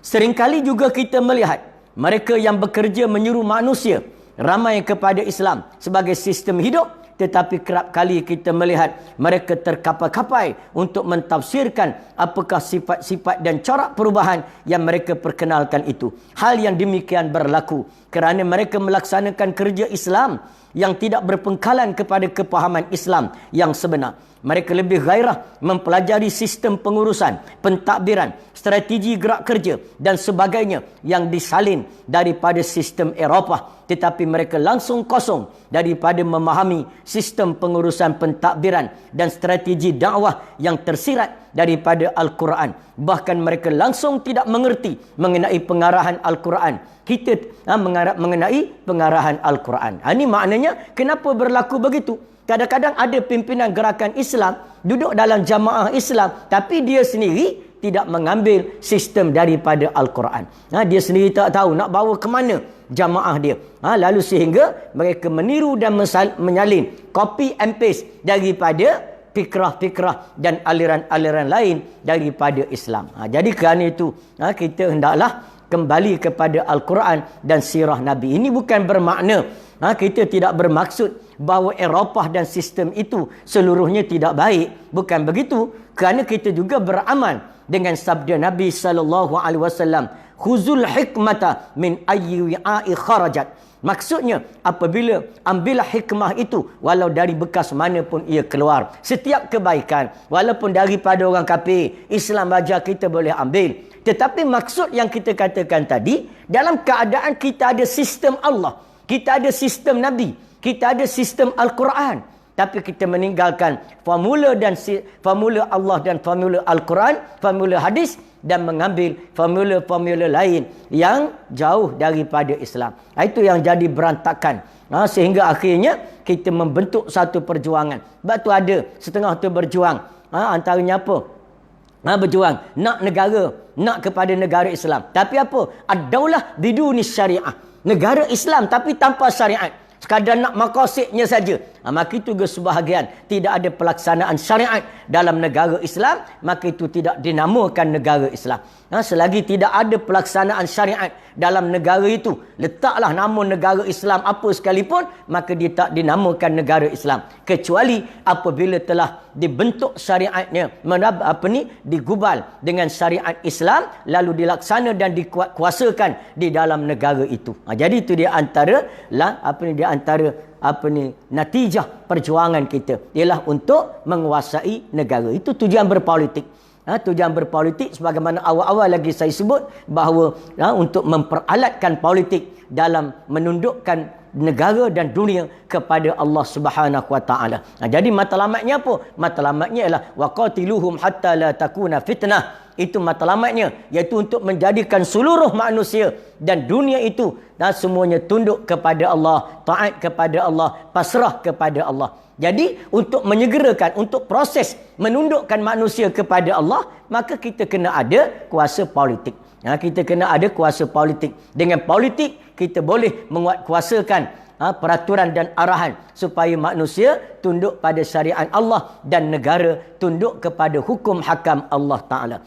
Seringkali juga kita melihat mereka yang bekerja menyuruh manusia ramai kepada Islam sebagai sistem hidup, tetapi kerap kali kita melihat mereka terkapai-kapai untuk mentafsirkan apakah sifat-sifat dan corak perubahan yang mereka perkenalkan itu. Hal yang demikian berlaku kerana mereka melaksanakan kerja Islam yang tidak berpengkalan kepada kepahaman Islam yang sebenar. Mereka lebih gairah mempelajari sistem pengurusan, pentadbiran, strategi gerak kerja dan sebagainya yang disalin daripada sistem Eropah. Tetapi mereka langsung kosong daripada memahami sistem pengurusan pentadbiran dan strategi dakwah yang tersirat daripada Al-Quran. Bahkan mereka langsung tidak mengerti mengenai pengarahan Al-Quran. Kita mengenai pengarahan Al-Quran. Ini maknanya kenapa berlaku begitu. Kadang-kadang ada pimpinan gerakan Islam duduk dalam jamaah Islam, tapi dia sendiri tidak mengambil sistem daripada Al-Quran. Dia sendiri tak tahu nak bawa ke mana jamaah dia. Lalu sehingga mereka meniru dan menyalin, copy and paste daripada fikrah-fikrah dan aliran-aliran lain daripada Islam. Jadi kerana itu kita hendaklah kembali kepada Al-Quran dan sirah Nabi. Ini bukan bermakna kita tidak bermaksud bahawa Eropah dan sistem itu seluruhnya tidak baik. Bukan begitu. Kerana kita juga beramal dengan sabda Nabi SAW, khuzul hikmata min ayyi wi'a'i kharajat. Maksudnya, apabila ambillah hikmah itu walau dari bekas mana pun ia keluar. Setiap kebaikan, walaupun daripada orang kafir, Islam ajar kita boleh ambil. Tetapi maksud yang kita katakan tadi, dalam keadaan kita ada sistem Allah, kita ada sistem Nabi, kita ada sistem Al-Quran, tapi kita meninggalkan formula Allah dan formula Al-Quran, formula hadis, dan mengambil formula-formula lain yang jauh daripada Islam. Itu yang jadi berantakan. Sehingga akhirnya kita membentuk satu perjuangan. Sebab tu ada setengah tu berjuang. Antaranya apa? Berjuang nak negara, nak kepada negara Islam. Tapi apa? Ad-daulah biduni syariah. Negara Islam tapi tanpa syariat. Sekadar nak maqasidnya saja. Maka itu juga sebahagian tidak ada pelaksanaan syariat dalam negara Islam, maka itu tidak dinamakan negara Islam. Selagi tidak ada pelaksanaan syariat dalam negara itu, letaklah nama negara Islam apa sekalipun, maka dia tak dinamakan negara Islam. Kecuali apabila telah dibentuk syariatnya, digubal dengan syariat Islam, lalu dilaksana dan dikuasakan di dalam negara itu. Jadi itu dia antara natijah perjuangan kita ialah untuk menguasai negara. Itu tujuan berpolitik. Tujuan berpolitik sebagaimana awal-awal lagi saya sebut bahawa untuk memperalatkan politik dalam menundukkan negara dan dunia kepada Allah Subhanahu Wa Taala. Jadi matlamatnya apa? Matlamatnya ialah waqatiluhum hatta la takuna fitnah. Itu matlamatnya, iaitu untuk menjadikan seluruh manusia dan dunia itu semuanya tunduk kepada Allah, taat kepada Allah, pasrah kepada Allah. Jadi untuk menyegerakan, untuk proses menundukkan manusia kepada Allah, maka kita kena ada kuasa politik. Kita kena ada kuasa politik. Dengan politik kita boleh menguatkuasakan peraturan dan arahan supaya manusia tunduk pada syariat Allah dan negara tunduk kepada hukum hakam Allah Ta'ala.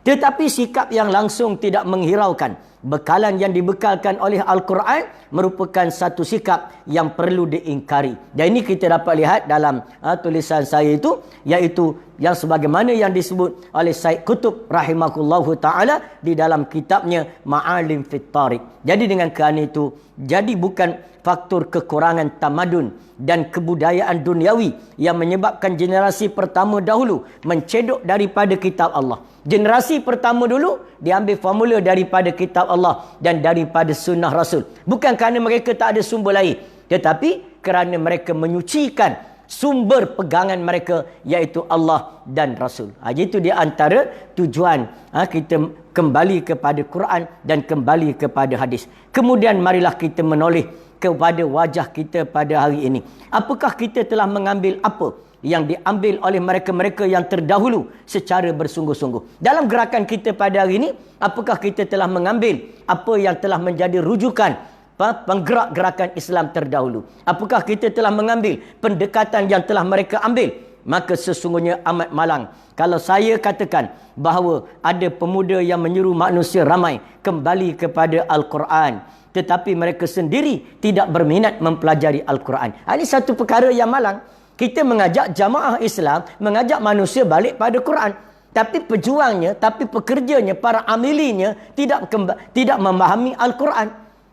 Tetapi sikap yang langsung tidak menghiraukan bekalan yang dibekalkan oleh Al-Quran merupakan satu sikap yang perlu diingkari. Dan ini kita dapat lihat dalam tulisan saya itu, iaitu yang sebagaimana yang disebut oleh Said Qutb rahimahullahu ta'ala di dalam kitabnya Ma'alim fit Tariq. Jadi dengan kerana itu, jadi bukan faktor kekurangan tamadun dan kebudayaan duniawi yang menyebabkan generasi pertama dahulu mencedok daripada kitab Allah. Generasi pertama dulu diambil formula daripada kitab Allah dan daripada sunnah Rasul. Bukan kerana mereka tak ada sumber lain, tetapi kerana mereka menyucikan sumber pegangan mereka, iaitu Allah dan Rasul. Jadi itu di antara tujuan kita kembali kepada Quran dan kembali kepada hadis. Kemudian marilah kita menoleh kepada wajah kita pada hari ini. Apakah kita telah mengambil apa yang diambil oleh mereka-mereka yang terdahulu secara bersungguh-sungguh. Dalam gerakan kita pada hari ini, apakah kita telah mengambil apa yang telah menjadi rujukan penggerak gerakan Islam terdahulu? Apakah kita telah mengambil pendekatan yang telah mereka ambil? Maka sesungguhnya amat malang kalau saya katakan bahawa ada pemuda yang menyuruh manusia ramai kembali kepada Al-Quran, tetapi mereka sendiri tidak berminat mempelajari Al-Quran. Ini satu perkara yang malang. Kita mengajak jamaah Islam, mengajak manusia balik pada Quran. Tapi pejuangnya, tapi pekerjanya, para amilinya tidak memahami Al-Quran.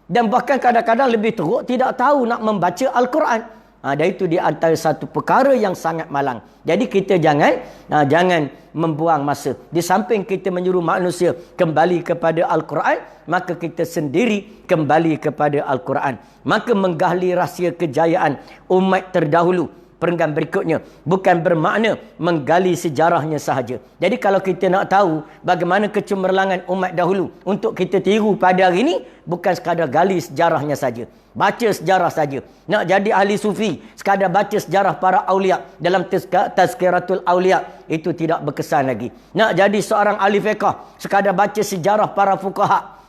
Dan bahkan kadang-kadang lebih teruk, tidak tahu nak membaca Al-Quran. Dan itu di antara satu perkara yang sangat malang. Jadi kita jangan membuang masa. Di samping kita menyuruh manusia kembali kepada Al-Quran, maka kita sendiri kembali kepada Al-Quran. Maka menggali rahsia kejayaan umat terdahulu, perenggan berikutnya, bukan bermakna menggali sejarahnya sahaja. Jadi kalau kita nak tahu bagaimana kecemerlangan umat dahulu untuk kita tiru pada hari ini, bukan sekadar gali sejarahnya saja, baca sejarah saja. Nak jadi ahli sufi, sekadar baca sejarah para awliya dalam Tazkiratul Awliya, itu tidak berkesan lagi. Nak jadi seorang ahli fiqh, sekadar baca sejarah para fuqaha,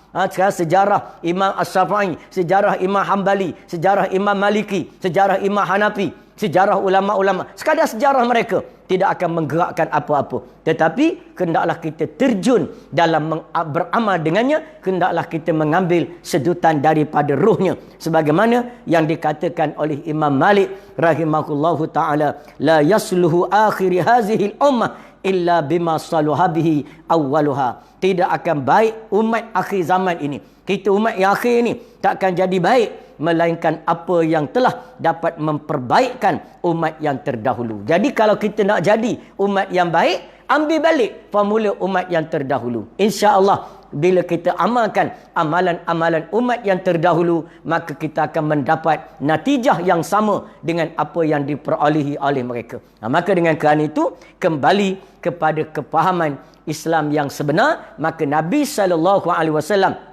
sejarah Imam As-Syafi'i, sejarah Imam Hambali, sejarah Imam Maliki, sejarah Imam Hanafi, sejarah ulama-ulama, sekadar sejarah mereka tidak akan menggerakkan apa-apa. Tetapi hendaklah kita terjun dalam beramal dengannya, hendaklah kita mengambil sedutan daripada ruhnya, sebagaimana yang dikatakan oleh Imam Malik rahimahullahu taala, la yasluhu akhir hazihi al-ummah illa bima saluha bihi awwaluha. Tidak akan baik umat akhir zaman ini, kita umat yang akhir ini tak akan jadi baik melainkan apa yang telah dapat memperbaikkan umat yang terdahulu. Jadi kalau kita nak jadi umat yang baik, ambil balik formula umat yang terdahulu. Insya-Allah bila kita amalkan amalan-amalan umat yang terdahulu, maka kita akan mendapat natijah yang sama dengan apa yang diperolehi oleh mereka. Maka dengan kerana itu, kembali kepada kepahaman Islam yang sebenar, maka Nabi SAW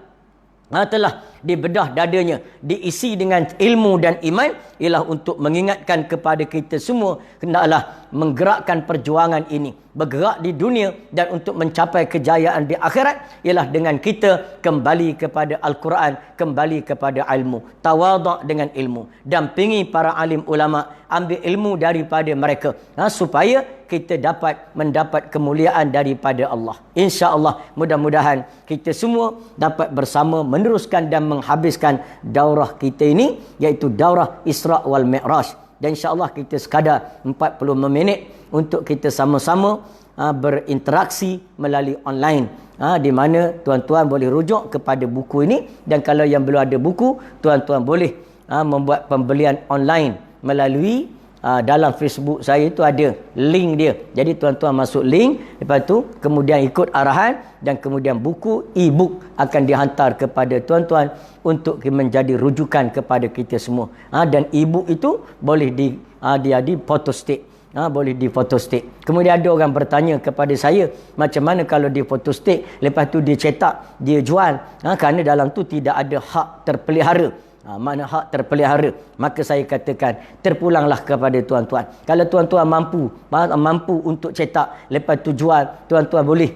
telah dibedah dadanya, diisi dengan ilmu dan iman, ialah untuk mengingatkan kepada kita semua hendaklah menggerakkan perjuangan ini, bergerak di dunia dan untuk mencapai kejayaan di akhirat, ialah dengan kita kembali kepada Al-Quran, kembali kepada ilmu, tawaduk dengan ilmu, dampingi para alim ulama, ambil ilmu daripada mereka, supaya kita dapat mendapat kemuliaan daripada Allah. Insya-Allah, mudah-mudahan kita semua dapat bersama meneruskan dan menghabiskan daurah kita ini, iaitu daurah Isra' wal Mi'raj. Dan insya-Allah kita sekadar 45 minit untuk kita sama-sama berinteraksi melalui online, di mana tuan-tuan boleh rujuk kepada buku ini, dan kalau yang belum ada buku, tuan-tuan boleh membuat pembelian online melalui dalam Facebook saya itu ada link dia. Jadi tuan-tuan masuk link, lepas tu kemudian ikut arahan, dan kemudian buku e-book akan dihantar kepada tuan-tuan untuk menjadi rujukan kepada kita semua. Dan e-book itu boleh dia di photostat. Boleh di photostat. Kemudian ada orang bertanya kepada saya, macam mana kalau di photostat, lepas tu dia cetak, dia jual, kerana dalam tu tidak ada hak terpelihara. Mana hak terpelihara? Maka saya katakan, terpulanglah kepada tuan-tuan. Kalau tuan-tuan mampu untuk cetak, lepas tu jual, tuan-tuan boleh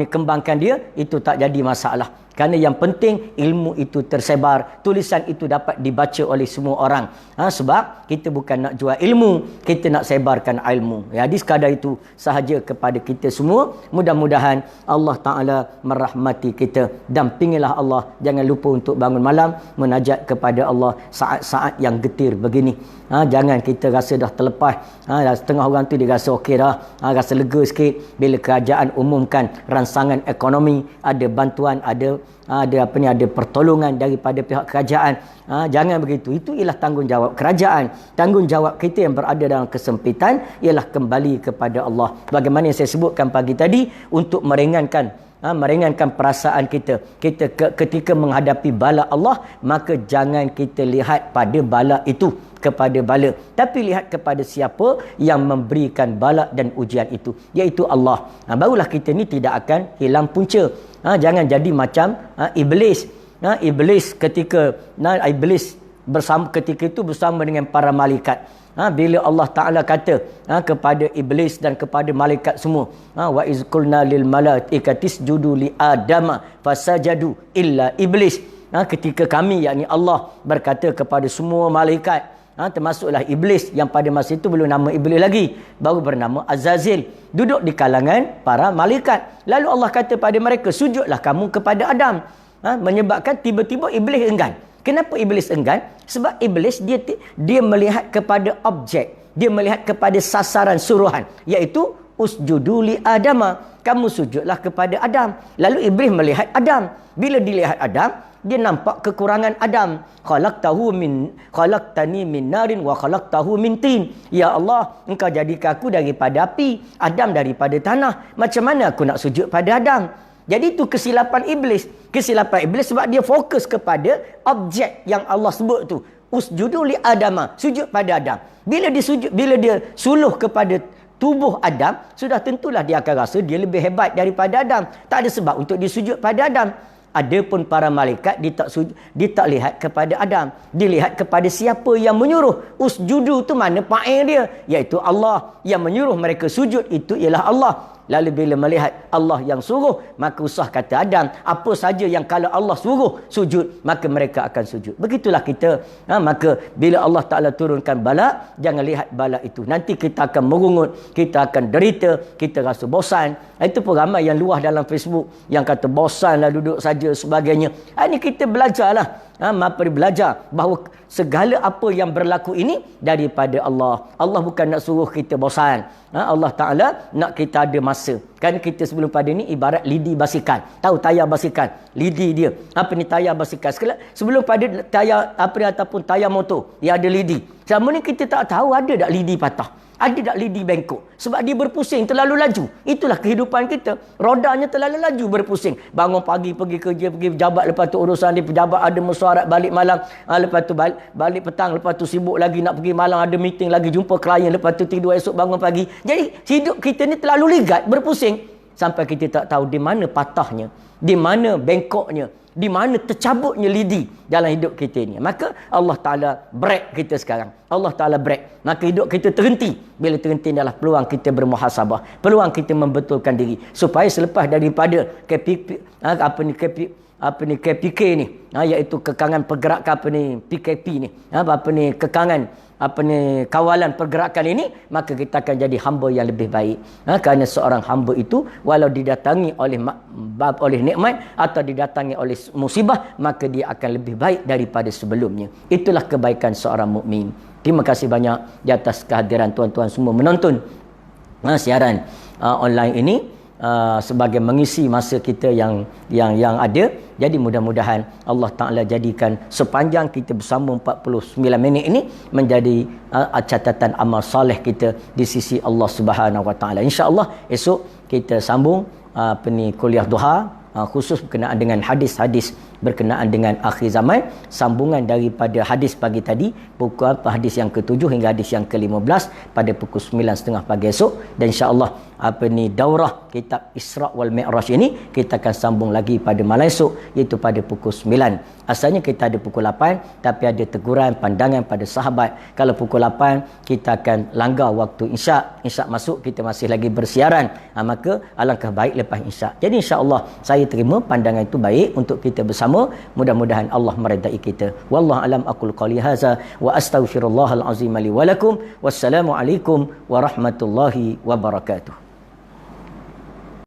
kembangkan dia, itu tak jadi masalah. Kerana yang penting ilmu itu tersebar, tulisan itu dapat dibaca oleh semua orang. Sebab kita bukan nak jual ilmu, kita nak sebarkan ilmu. Jadi sekadar itu sahaja kepada kita semua. Mudah-mudahan Allah Ta'ala merahmati kita. Dampingilah Allah. Jangan lupa untuk bangun malam menajat kepada Allah saat-saat yang getir begini. Jangan kita rasa dah terlepas. Setengah orang tu dia rasa okey dah, rasa lega sikit bila kerajaan umumkan ransangan ekonomi, ada bantuan, ada pertolongan daripada pihak kerajaan. Jangan begitu. Itu ialah tanggungjawab kerajaan. Tanggungjawab kita yang berada dalam kesempitan ialah kembali kepada Allah. Bagaimana yang saya sebutkan pagi tadi, untuk meringankan perasaan kita. Kita ketika menghadapi bala Allah, maka jangan kita lihat pada bala itu, kepada bala, tapi lihat kepada siapa yang memberikan bala dan ujian itu, iaitu Allah. Barulah kita ni tidak akan hilang punca. Jangan jadi macam iblis. Iblis ketika iblis ketika itu bersama dengan para malaikat. Bila Allah Ta'ala kata kepada iblis dan kepada malaikat semua, wa iz qulna lil malaikati isjudu li adama fasajadu illa iblis. Ketika kami, yakni Allah, berkata kepada semua malaikat, termasuklah iblis yang pada masa itu belum nama iblis lagi, baru bernama Azazil, duduk di kalangan para malaikat. Lalu Allah kata pada mereka, sujudlah kamu kepada Adam. Menyebabkan tiba-tiba iblis enggan. Kenapa iblis enggan? Sebab iblis dia melihat kepada objek, dia melihat kepada sasaran suruhan, iaitu usjudu li adama, kamu sujudlah kepada Adam. Lalu iblis melihat Adam. Bila dilihat Adam, dia nampak kekurangan Adam. Khalaqtani min narin wa khalaqtahu min tin. Ya Allah, engkau jadikan aku daripada api, Adam daripada tanah. Macam mana aku nak sujud pada Adam? Jadi itu kesilapan iblis. Kesilapan iblis sebab dia fokus kepada objek yang Allah sebut tu. Usjudu li adama, sujud pada Adam. Bila dia suluh kepada tubuh Adam, sudah tentulah dia akan rasa dia lebih hebat daripada Adam. Tak ada sebab untuk disujud pada Adam. Adapun para malaikat dia tak lihat kepada Adam, dilihat kepada siapa yang menyuruh. Usjudu tu mana fa'il dia, iaitu Allah. Yang menyuruh mereka sujud itu ialah Allah. Lalu bila melihat Allah yang suruh, maka usah kata Adam, apa saja yang kalau Allah suruh sujud, maka mereka akan sujud. Begitulah kita. Maka bila Allah Ta'ala turunkan bala, jangan lihat bala itu. Nanti kita akan merungut, kita akan derita, kita rasa bosan. Itu pun ramai yang luah dalam Facebook yang kata bosanlah duduk saja sebagainya. Ini kita belajarlah. Mari belajar bahawa segala apa yang berlaku ini daripada Allah. Allah bukan nak suruh kita bosan. Allah Ta'ala nak kita ada masa. Kan kita sebelum pada ni ibarat lidi basikal. Tahu tayar basikal? Lidi dia. Apa ni tayar basikal? Sebelum pada tayar ataupun tayar motor, dia ada lidi. Selama ni kita tak tahu ada tak lidi patah. Ada tak lidi bengkok? Sebab dia berpusing terlalu laju. Itulah kehidupan kita. Rodanya terlalu laju berpusing. Bangun pagi pergi kerja, pergi pejabat, lepas tu urusan di pejabat, ada mesyuarat balik malam, lepas tu balik petang, lepas tu sibuk lagi nak pergi malam, ada meeting lagi, jumpa klien, lepas tu tidur esok bangun pagi. Jadi hidup kita ni terlalu ligat, berpusing. Sampai kita tak tahu di mana patahnya, di mana bengkoknya, di mana tercabutnya lidi dalam hidup kita ni. Maka Allah Ta'ala break kita sekarang. Allah Ta'ala break. Maka hidup kita terhenti. Bila terhenti adalah peluang kita bermuhasabah. Peluang kita membetulkan diri. Supaya selepas daripada KPK ni, iaitu kekangan pergerakan PKP ni, kekangan kawalan pergerakan ini, maka kita akan jadi hamba yang lebih baik. Kerana seorang hamba itu walau didatangi oleh nikmat atau didatangi oleh musibah, maka dia akan lebih baik daripada sebelumnya. Itulah kebaikan seorang mukmin. Terima kasih banyak di atas kehadiran tuan-tuan semua menonton siaran online ini. Sebagai mengisi masa kita yang ada. Jadi mudah-mudahan Allah Ta'ala jadikan sepanjang kita bersama 49 minit ini menjadi catatan amal soleh kita di sisi Allah Subhanahu Wa Ta'ala. InsyaAllah esok kita sambung kuliah duha, khusus berkenaan dengan hadis-hadis berkenaan dengan akhir zaman, sambungan daripada hadis pagi tadi, pukul hadis yang ke-7 hingga hadis yang ke-15 pada pukul 9.30 pagi esok. Dan insya-Allah daurah kitab Isra' wal Mi'raj ini kita akan sambung lagi pada malam esok, iaitu pada pukul 9. Asalnya kita ada pukul 8, tapi ada teguran pandangan pada sahabat, kalau pukul 8 kita akan langgar waktu isyak. Isyak masuk kita masih lagi bersiaran, maka alangkah baik lepas isyak. Jadi insya-Allah saya terima pandangan itu baik untuk kita bersama. Mudah-mudahan Allah meredai kita. Wallahu alam, aqul qali hadza wa astaghfirullahal azim li wa lakum. Wassalamu alaikum warahmatullahi wabarakatuh.